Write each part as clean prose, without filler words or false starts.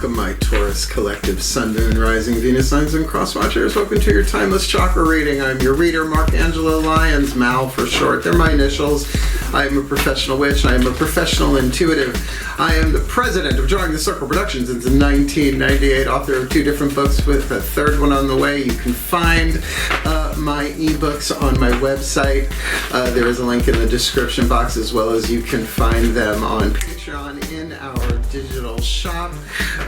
Welcome, my Taurus collective Sun, Moon, Rising, Venus signs, and cross watchers. Welcome to your Timeless Chakra Reading. I'm your reader, Angelo, Lyons, Mal for short. They're my initials. I am a professional witch. I am a professional intuitive. I am the president of DrawingTheCircle Productions since 1998, author of 2 different books with a 3rd one on the way. You can find my ebooks on my website. There is a link in the description box, as well as you can find them on Patreon in our digital shop.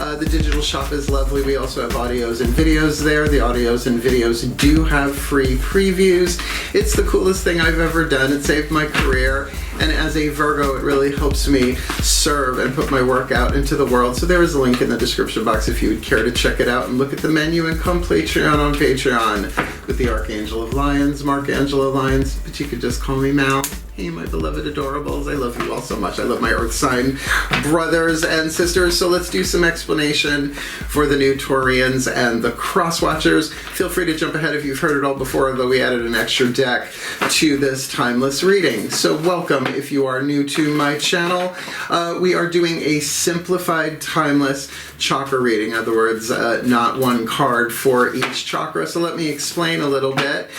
The digital shop is lovely. We also have audios and videos there. The audios and videos do have free previews. It's the coolest thing I've ever done. It saved my career. And as a Virgo, it really helps me serve and put my work out into the world. So there is a link in the description box if you would care to check it out and look at the menu and come Patreon on Patreon with the Archangel of Lyons, Angelo Lyons, but you could just call me Mal. Hey, my beloved adorables. I love you all so much. I love my earth sign brothers and sisters. So let's do some explanation for the new Taurians and the cross watchers. Feel free to jump ahead if you've heard it all before, though we added an extra deck to this timeless reading. So welcome if you are new to my channel. We are doing a simplified timeless chakra reading. In other words, not one card for each chakra. So let me explain a little bit.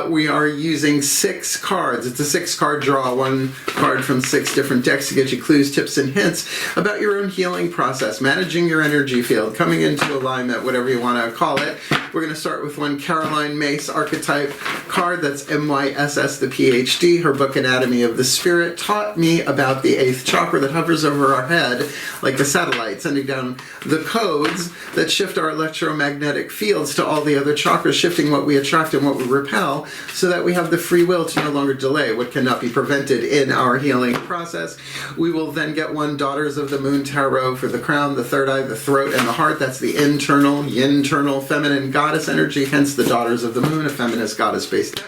We are using 6 cards. It's a 6-card draw, 1 card from 6 different decks to get you clues, tips, and hints about your own healing process, managing your energy field, coming into alignment, whatever you want to call it. We're going to start with one Caroline Myss archetype card. That's MYSS, the PhD. Her book, Anatomy of the Spirit, taught me about the 8th chakra that hovers over our head like a satellite, sending down the codes that shift our electromagnetic fields to all the other chakras, shifting what we attract and what we repel, so that we have the free will to no longer delay what cannot be prevented in our healing process. We will then get one Daughters of the Moon tarot for the crown, the 3rd eye, the throat, and the heart. That's the internal feminine goddess energy, hence the Daughters of the Moon, a feminist goddess-based deck.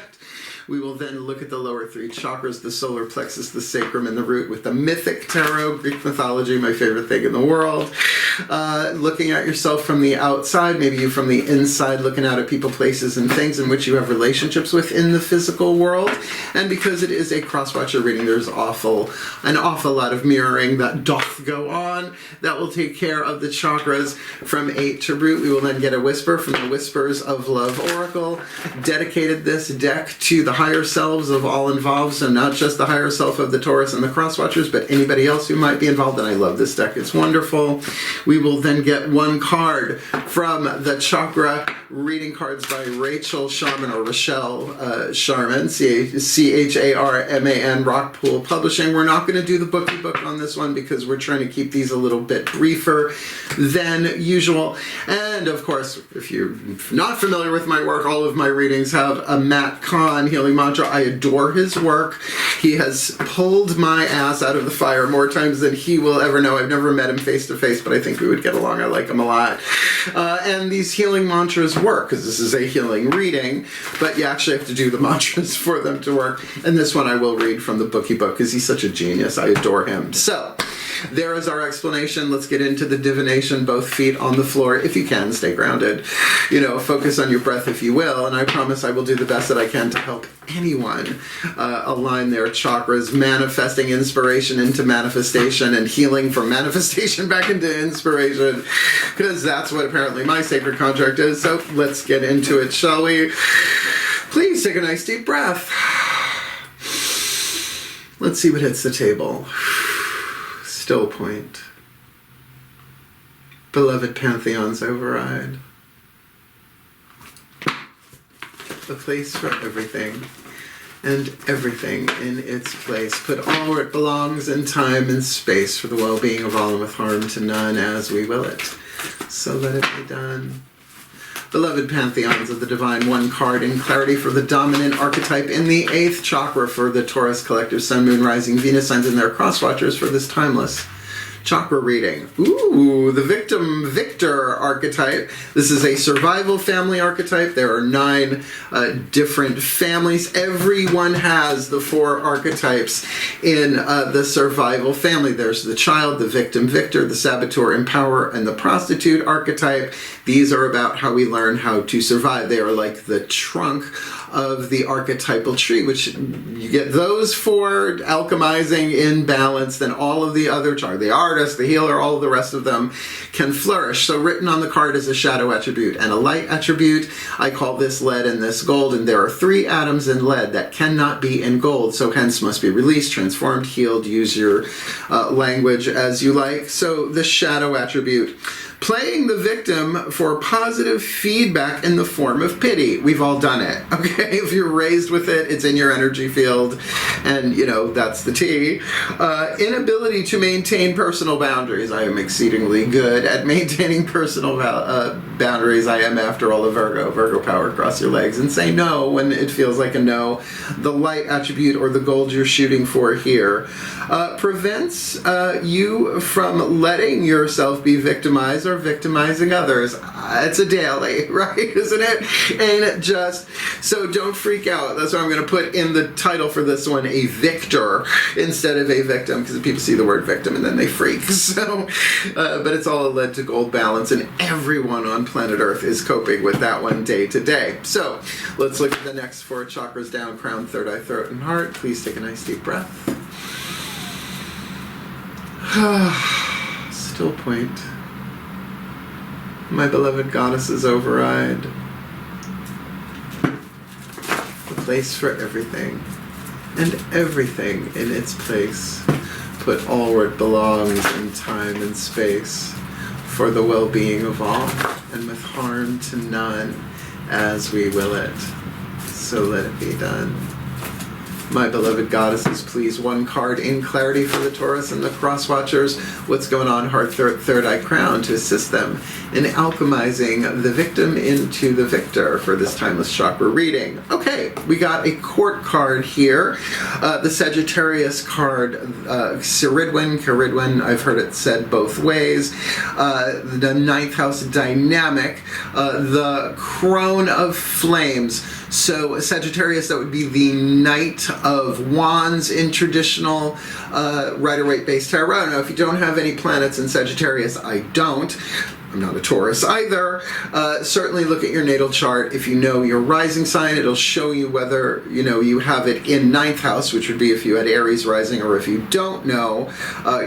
We will then look at the lower 3 chakras, the solar plexus, the sacrum, and the root with the mythic tarot, Greek mythology, my favorite thing in the world. Looking at yourself from the outside, maybe you from the inside, looking out at people, places, and things in which you have relationships with in the physical world. And because it is a cross-watcher reading, there's an awful lot of mirroring that doth go on. That will take care of the chakras from 8 to root. We will then get a whisper from the Whispers of Love Oracle. Dedicated this deck to the higher selves of all involved, so not just the higher self of the Taurus and the cross watchers, but anybody else who might be involved. And I love this deck. It's wonderful. We will then get one card from the chakra reading cards by Rachel Sharman, or Rochelle Sharman, Charman, Rockpool Publishing. We're not going to do the bookie book on this one because we're trying to keep these a little bit briefer than usual. And of course, if you're not familiar with my work, all of my readings have a Matt Kahn healing mantra. I adore his work. He has pulled my ass out of the fire more times than he will ever know. I've never met him face to face, but I think we would get along. I like him a lot. And these healing mantras work because this is a healing reading, but you actually have to do the mantras for them to work. And this one I will read from the bookie book because he's such a genius. I adore him. So there is our explanation. Let's get into the divination. Both feet on the floor. If you can, stay grounded. Focus on your breath if you will. And I promise I will do the best that I can to help anyone align their chakras, manifesting inspiration into manifestation and healing from manifestation back into inspiration, because that's what apparently my sacred contract is. So let's get into it, shall we? Please take a nice deep breath. Let's see what hits the table. Still point. Beloved pantheons override. A place for everything, and everything in its place. Put all where it belongs in time and space for the well-being of all and with harm to none, as we will it. So let it be done. Beloved pantheons of the divine, one card in clarity for the dominant archetype in the 8th chakra for the Taurus collective Sun, Moon, Rising, Venus signs and their cross watchers for this timeless chakra reading. Ooh, the victor archetype. This is a survival family archetype. There are 9 different families. Everyone has the 4 archetypes in the survival family. There's the child, the victim, victor, the saboteur, empower, and the prostitute archetype. These are about how we learn how to survive. They are like the trunk of the archetypal tree, which you get those 4 alchemizing in balance, then all of the other chakras. They are artist, the healer, all of the rest of them can flourish. So written on the card is a shadow attribute and a light attribute. I call this lead and this gold, and there are 3 atoms in lead that cannot be in gold, so hence must be released, transformed, healed. Use your language as you like. So the shadow attribute, playing the victim for positive feedback in the form of pity. We've all done it, okay? If you're raised with it, it's in your energy field, and, you know, that's the T. Inability to maintain personal boundaries. I am exceedingly good at maintaining personal boundaries. I am, after all, a Virgo. Virgo power, cross your legs and say no when it feels like a no. The light attribute, or the gold you're shooting for here, prevents you from letting yourself be victimized or victimizing others. It's a daily, right? Isn't it? Ain't it just? So don't freak out. That's why I'm going to put in the title for this one a victor instead of a victim, because people see the word victim and then they freak. So, but it's all a lead to gold balance, and everyone on planet Earth is coping with that one day to day. So let's look at the next 4 chakras down: crown, third eye, throat, and heart. Please take a nice deep breath. Still point. My beloved goddesses override. The place for everything, and everything in its place. Put all where it belongs in time and space, for the well-being of all, and with harm to none, as we will it. So let it be done. My beloved goddesses, please, 1 card in clarity for the Taurus and the cross watchers. What's going on, heart, third eye, crown, to assist them in alchemizing the victim into the victor for this timeless chakra reading. Okay, we got a court card here. The Sagittarius card, Caridwen, I've heard it said both ways. The 9th house dynamic, the crone of flames. So Sagittarius, that would be the Knight of Wands in traditional Rider-Waite-based tarot. Now, if you don't have any planets in Sagittarius, I don't. I'm not a Taurus either. Certainly look at your natal chart. If you know your rising sign, it'll show you whether, you know, you have it in 9th house, which would be if you had Aries rising, or if you don't know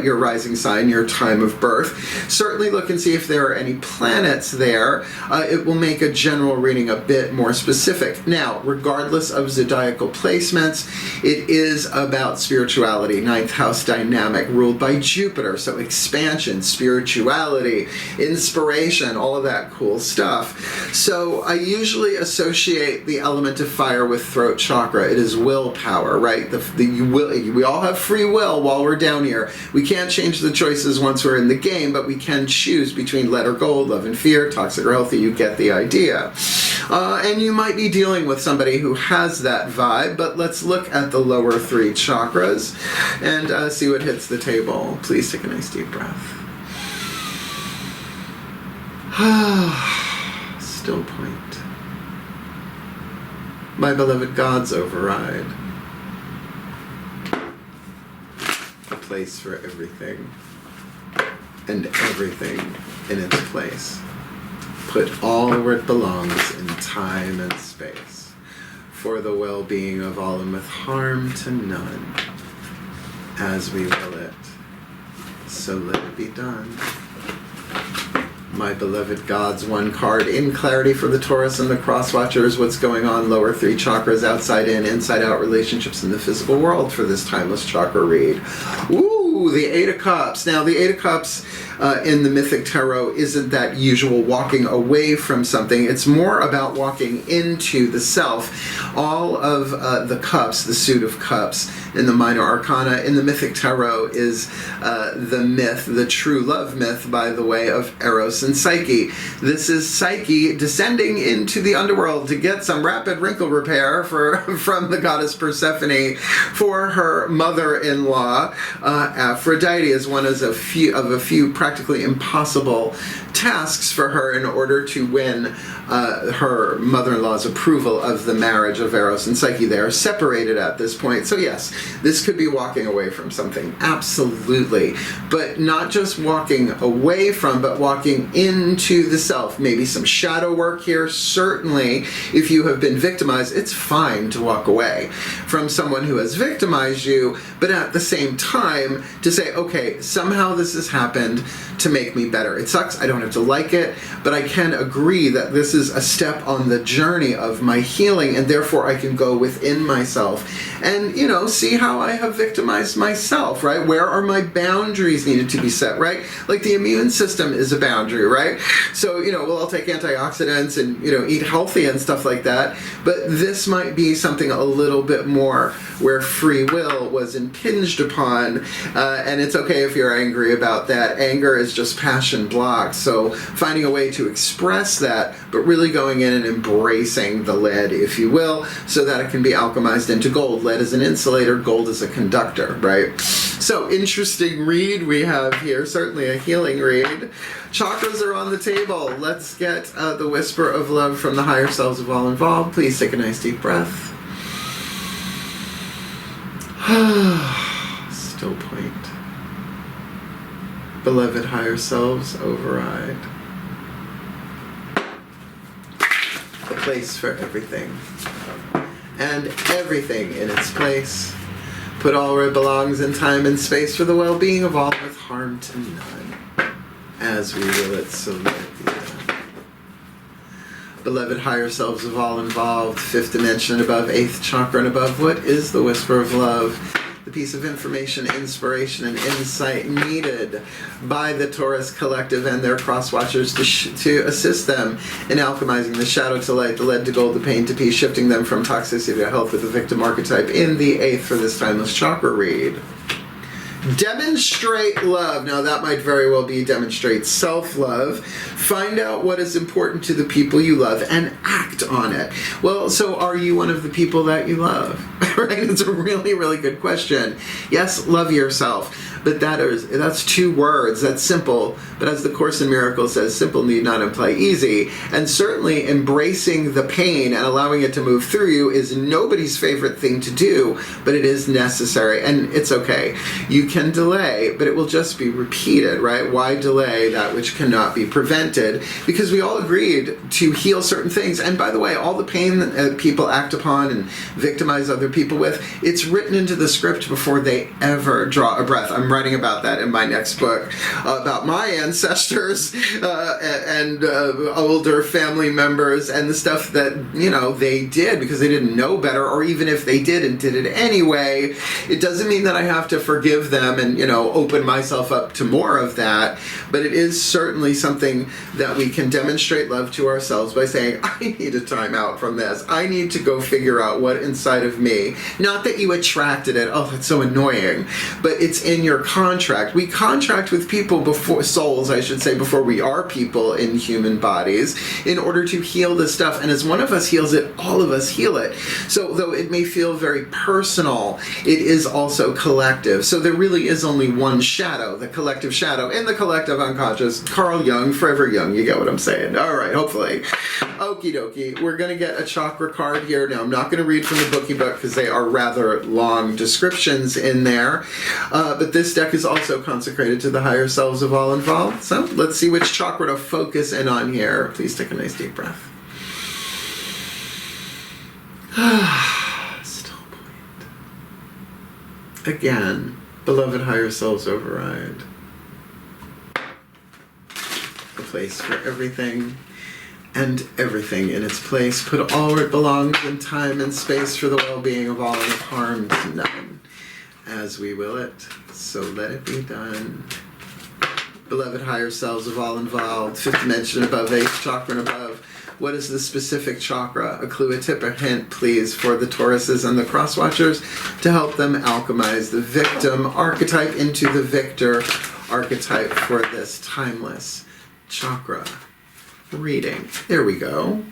your rising sign, your time of birth. Certainly look and see if there are any planets there. It will make a general reading a bit more specific. Now, regardless of zodiacal placements, it is about spirituality. 9th house dynamic, ruled by Jupiter. So expansion, spirituality, inspiration, all of that cool stuff. So I usually associate the element of fire with throat chakra. It is willpower, right? We all have free will while we're down here. We can't change the choices once we're in the game, but we can choose between lead or gold, love and fear, toxic or healthy. You get the idea. And you might be dealing with somebody who has that vibe, but let's look at the lower 3 chakras and see what hits the table. Please take a nice deep breath. Still point. My beloved gods override. A place for everything, and everything in its place. Put all where it belongs in time and space, for the well-being of all, and with harm to none, as we will it. So let it be done. My beloved gods, 1 card in clarity for the Taurus and the cross watchers. What's going on, lower 3 chakras, outside in, inside out, relationships in the physical world for this timeless chakra read. Ooh, the 8 of Cups. Now, the 8 of Cups in the Mythic Tarot isn't that usual walking away from something. It's more about walking into the self. All of the cups, the suit of cups in the Minor Arcana in the Mythic Tarot is the myth, the true love myth, by the way, of Eros and Psyche. This is Psyche descending into the underworld to get some rapid wrinkle repair from the goddess Persephone for her mother-in-law. Aphrodite is one of a few practically impossible tasks for her in order to win her mother-in-law's approval of the marriage of Eros and Psyche. They are separated at this point. So yes, this could be walking away from something, absolutely. But not just walking away from, but walking into the self. Maybe some shadow work here. Certainly, if you have been victimized, it's fine to walk away from someone who has victimized you, but at the same time, to say, okay, somehow this has happened to make me better. It sucks, I don't have to like it, but I can agree that this is a step on the journey of my healing, and therefore I can go within myself and, you know, see how I have victimized myself, right? Where are my boundaries needed to be set, right? Like the immune system is a boundary, right? So, you know, well, I'll take antioxidants and, you know, eat healthy and stuff like that, but this might be something a little bit more where free will was impinged upon, and it's okay if you're angry about that. Anger is just passion blocked, so finding a way to express that, but really going in and embracing the lead, if you will, so that it can be alchemized into gold. Lead is an insulator, gold is a conductor, right? So, interesting read we have here, certainly a healing read. Chakras are on the table. Let's get the whisper of love from the higher selves of all involved. Please take a nice deep breath. Still point. Beloved higher selves, override. A place for everything. And everything in its place. Put all where it belongs in time and space for the well-being of all with harm to none. As we will it, so let it be done. Beloved higher selves of all involved, 5th dimension and above, 8th chakra and above, what is the whisper of love? The piece of information, inspiration, and insight needed by the Taurus Collective and their cross-watchers to assist them in alchemizing the shadow to light, the lead to gold, the pain to peace, shifting them from toxicity to health with the victim archetype in the 8th for this Timeless Chakra Read. Demonstrate love. Now that might very well be demonstrate self-love. Find out what is important to the people you love and act on it. Well, so are you one of the people that you love? Right? It's a really, really good question. Yes, love yourself. But that's 2 words. That's simple. But as the Course in Miracles says, simple need not imply easy. And certainly embracing the pain and allowing it to move through you is nobody's favorite thing to do, but it is necessary. And it's okay. You can delay, but it will just be repeated, right? Why delay that which cannot be prevented? Because we all agreed to heal certain things. And by the way, all the pain that people act upon and victimize other people with, it's written into the script before they ever draw a breath. I'm writing about that in my next book, about my ancestors and older family members and the stuff that, you know, they did because they didn't know better, or even if they did and did it anyway, it doesn't mean that I have to forgive them and, you know, open myself up to more of that. But it is certainly something that we can demonstrate love to ourselves by saying, I need a time out from this. I need to go figure out what inside of me, not that you attracted it, oh, that's so annoying, but it's in your contract. We contract with people before, souls, I should say, before we are people in human bodies, in order to heal this stuff. And as one of us heals it, all of us heal it. So though it may feel very personal, it is also collective. So there really is only one shadow, the collective shadow, in the collective unconscious. Carl Jung, forever young, you get what I'm saying. All right, hopefully. Okie dokie, we're going to get a chakra card here. Now, I'm not going to read from the bookie book because they are rather long descriptions in there. But this deck is also consecrated to the higher selves of all involved. So let's see which chakra to focus in on here. Please take a nice deep breath. Still point. Again, beloved higher selves override. A place for everything and everything in its place. Put all where it belongs in time and space for the well-being of all and of harm to none. As we will it, so let it be done. Beloved higher selves of all involved, 5th dimension above, 8th chakra and above. What is the specific chakra? A clue, a tip, a hint, please, for the Tauruses and the cross-watchers to help them alchemize the victim archetype into the victor archetype for this timeless chakra reading. There we go.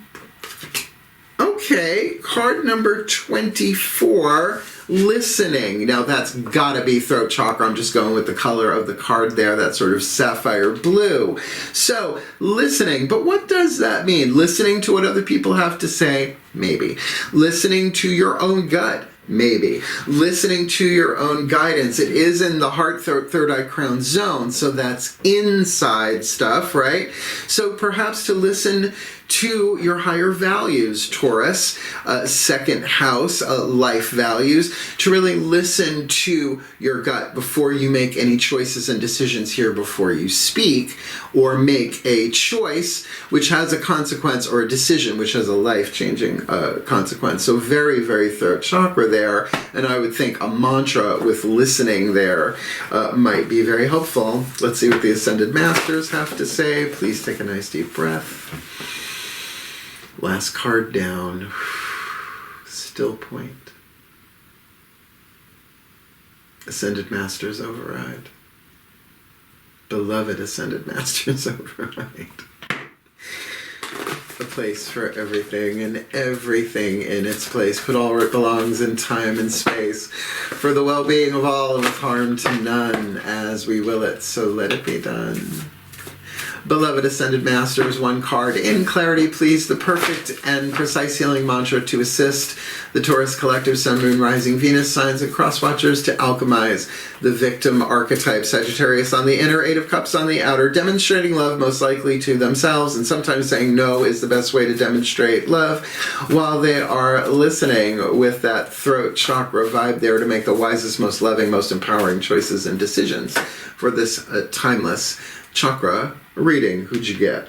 Okay. Okay, card number 24, listening. Now that's gotta be throat chakra. I'm just going with the color of the card there, that sort of sapphire blue. So, listening, but what does that mean? Listening to what other people have to say? Maybe. Listening to your own gut? Maybe. Listening to your own guidance. It is in the heart, throat, third eye, crown zone, so that's inside stuff, right? So perhaps to listen to your higher values, Taurus, second house, life values, to really listen to your gut before you make any choices and decisions here, before you speak or make a choice which has a consequence, or a decision which has a life-changing consequence. So very, very throat chakra there, and I would think a mantra with listening there might be very helpful. Let's see what the Ascended Masters have to say. Please take a nice deep breath. Last card down. Still point. Ascended Masters override. Beloved Ascended Masters override. A place for everything, and everything in its place. Put all where it belongs in time and space. For the well-being of all, with harm to none, as we will it, so let it be done. Beloved Ascended Masters, one card in clarity, please. The perfect and precise healing mantra to assist the Taurus Collective, Sun, Moon, Rising, Venus signs and cross watchers to alchemize the victim archetype. Sagittarius on the inner, Eight of Cups on the outer, demonstrating love most likely to themselves, and sometimes saying no is the best way to demonstrate love while they are listening, with that throat chakra vibe there to make the wisest, most loving, most empowering choices and decisions for this timeless chakra reading. Who'd you get?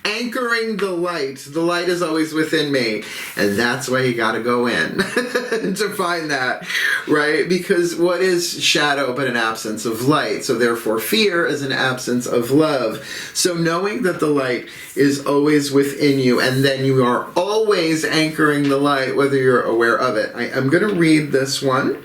Anchoring the light. The light is always within me, and that's why you gotta go in to find that, right? Because what is shadow but an absence of light? So therefore fear is an absence of love. So knowing that the light is always within you, and then you are always anchoring the light, whether you're aware of it. I'm gonna read this one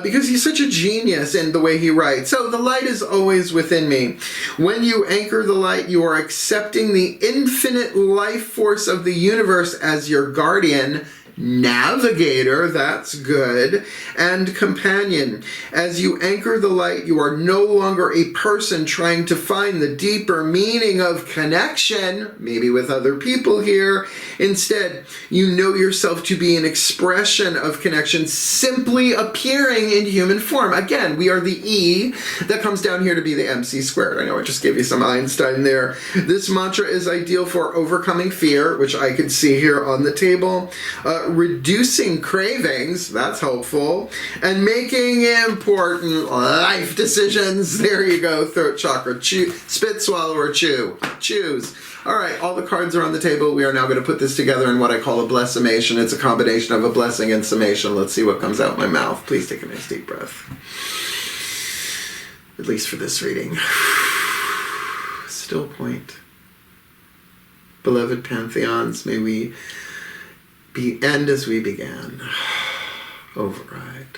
because he's such a genius in the way he writes. So the light is always within me. When you anchor the light, you are accepting the infinite life force of the universe as your guardian, navigator, that's good, and companion. As you anchor the light, you are no longer a person trying to find the deeper meaning of connection, maybe with other people here. Instead, you know yourself to be an expression of connection simply appearing in human form. Again, we are the E that comes down here to be the MC squared. I know I just gave you some Einstein there. This mantra is ideal for overcoming fear, which I could see here on the table, reducing cravings, that's helpful, and making important life decisions. There you go, throat chakra. Chew, spit, swallow, or chew. Choose. All right, all the cards are on the table. We are now going to put this together in what I call a blessimation. It's a combination of a blessing and summation. Let's see what comes out my mouth. Please take a nice deep breath. At least for this reading. Still point. Beloved Pantheons, may we end as we began. Override.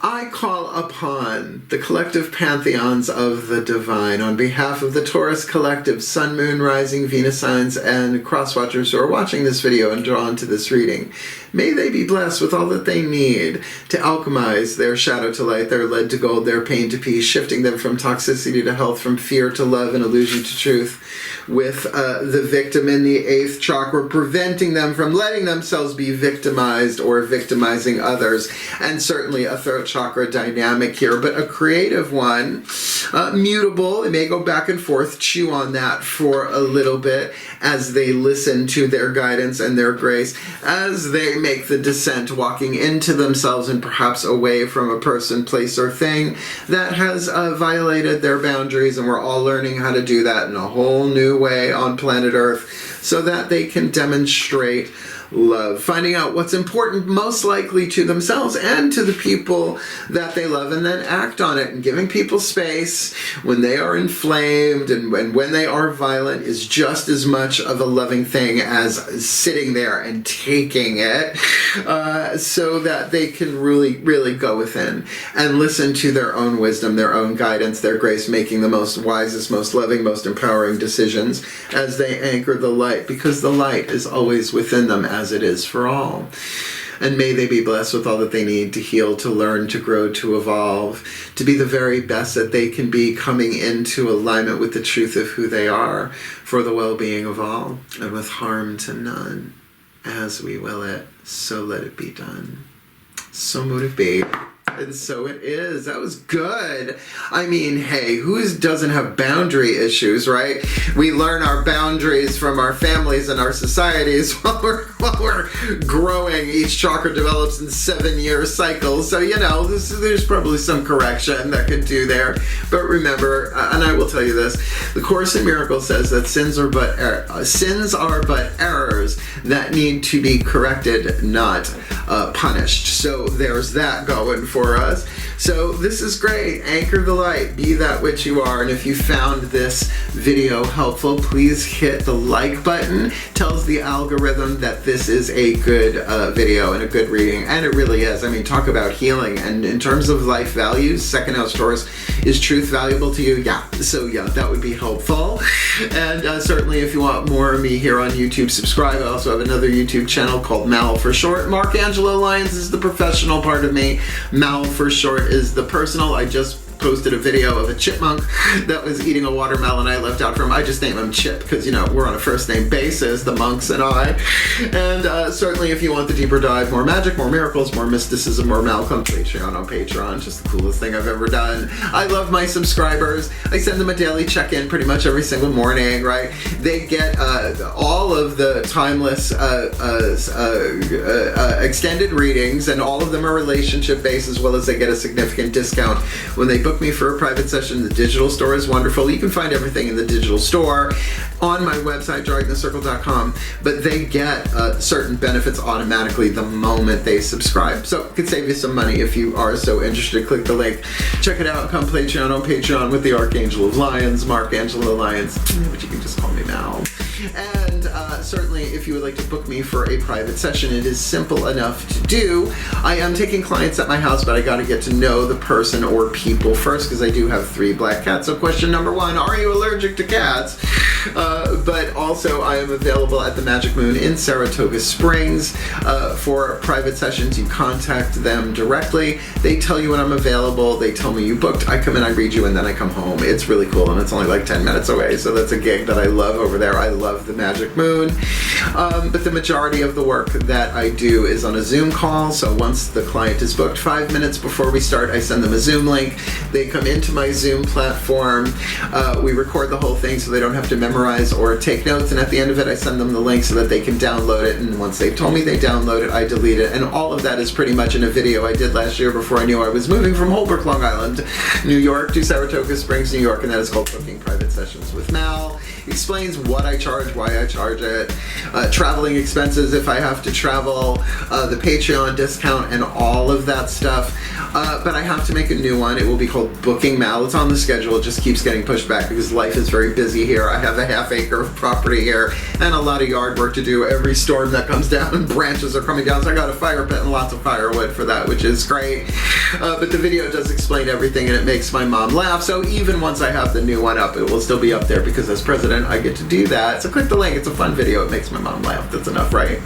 I call upon the collective pantheons of the divine on behalf of the Taurus Collective, Sun, Moon, Rising, Venus signs, and cross-watchers who are watching this video and drawn to this reading. May they be blessed with all that they need to alchemize their shadow to light, their lead to gold, their pain to peace, shifting them from toxicity to health, from fear to love and illusion to truth, with the victim in the 8th chakra, preventing them from letting themselves be victimized or victimizing others. And certainly a throat chakra dynamic here, but a creative one, mutable. It may go back and forth. Chew on that for a little bit as they listen to their guidance and their grace, as they make the descent, walking into themselves and perhaps away from a person, place, or thing that has violated their boundaries. And we're all learning how to do that in a whole new way on planet Earth, so that they can demonstrate love, finding out what's important most likely to themselves and to the people that they love, and then act on it. And giving people space when they are inflamed and when they are violent is just as much of a loving thing as sitting there and taking it, so that they can really go within and listen to their own wisdom, their own guidance, their grace, making the most wisest, most loving, most empowering decisions as they anchor the light light, because the light is always within them as it is for all. And may they be blessed with all that they need to heal, to learn, to grow, to evolve, to be the very best that they can be, coming into alignment with the truth of who they are, for the well-being of all, and with harm to none. As we will it, so let it be done. So mote it be. And so it is. That was good. I mean, hey, who doesn't have boundary issues, right? We learn our boundaries from our families and our societies while we're growing. Each chakra develops in 7-year cycles. So, you know, there's probably some correction that could do there. But remember, and I will tell you this, the Course in Miracles says that sins are but errors that need to be corrected, not punished. So there's that going for us. So this is great. Anchor the light. Be that which you are. And if you found this video helpful, please hit the like button. Tells the algorithm that this is a good video and a good reading. And it really is. I mean, talk about healing. And in terms of life values, second house Taurus, is truth valuable to you? Yeah. So yeah, that would be helpful. And certainly if you want more of me here on YouTube, subscribe. I also have another YouTube channel called Mal for short. Mark Angelo Lyons is the professional part of me. Mal for short is the personal. I just posted a video of a chipmunk that was eating a watermelon I left out from. I just named him Chip because, you know, we're on a first name basis, the monks and I. And certainly if you want the deeper dive, more magic, more miracles, more mysticism, more Malcolm, Patreon on Patreon. Just the coolest thing I've ever done. I love my subscribers. I send them a daily check-in pretty much every single morning, right? They get all of the timeless extended readings, and all of them are relationship based, as well as they get a significant discount when they book me for a private session. The digital store is wonderful. You can find everything in the digital store on my website, DrawingTheCircle.com, but they get certain benefits automatically the moment they subscribe. So it could save you some money if you are so interested. Click the link. Check it out. Come Patreon on Patreon with the Archangel of Lyons, Mark Angelo Lyons, but you can just call me Mal. And certainly if you would like to book me for a private session, it is simple enough to do. I am taking clients at my house, but I got to get to know the person or people first, because I do have 3 black cats. So question number 1, are you allergic to cats? But also I am available at the Magic Moon in Saratoga Springs for private sessions. You contact them directly. They tell you when I'm available. They tell me you booked. I come in, I read you, and then I come home. It's really cool, and it's only like 10 minutes away. So that's a gig that I love over there. I love the Magic Moon. But the majority of the work that I do is on a Zoom call. So once the client is booked, 5 minutes before we start, I send them a Zoom link. They come into my Zoom platform. We record the whole thing so they don't have to memorize or take notes. And at the end of it, I send them the link so that they can download it. And once they've told me they download it, I delete it. And all of that is pretty much in a video I did last year before I knew I was moving from Holbrook, Long Island, New York to Saratoga Springs, New York. And that is called Booking Private Sessions with Mal. Explains what I charge, why I charge it, traveling expenses if I have to travel, the Patreon discount, and all of that stuff. But I have to make a new one. It will be called Booking Mal. It's on the schedule. It just keeps getting pushed back because life is very busy here. I have a ½ acre of property here and a lot of yard work to do. Every storm that comes down and branches are coming down, so I got a fire pit and lots of firewood for that, which is great. But the video does explain everything, and it makes my mom laugh. So even once I have the new one up, it will still be up there because as president, I get to do that. So click the link. It's a fun video. It makes my mom laugh. That's enough, right?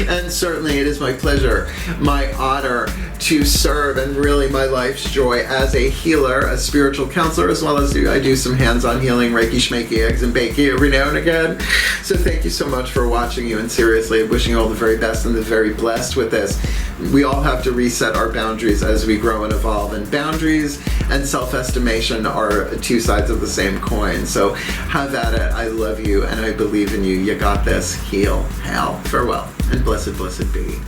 And certainly it is my pleasure, my honor to serve, and really my life's joy as a healer, a spiritual counselor, as well as I do some hands-on healing, Reiki, Schmeiki, eggs and bakey every now and again. So thank you so much for watching you, and seriously, wishing you all the very best and the very blessed with this. We all have to reset our boundaries as we grow and evolve, and boundaries and self-estimation are 2 sides of the same coin. So have at it. I love you and I believe in you. You got this. Heal. Hail. Farewell. And blessed, blessed be.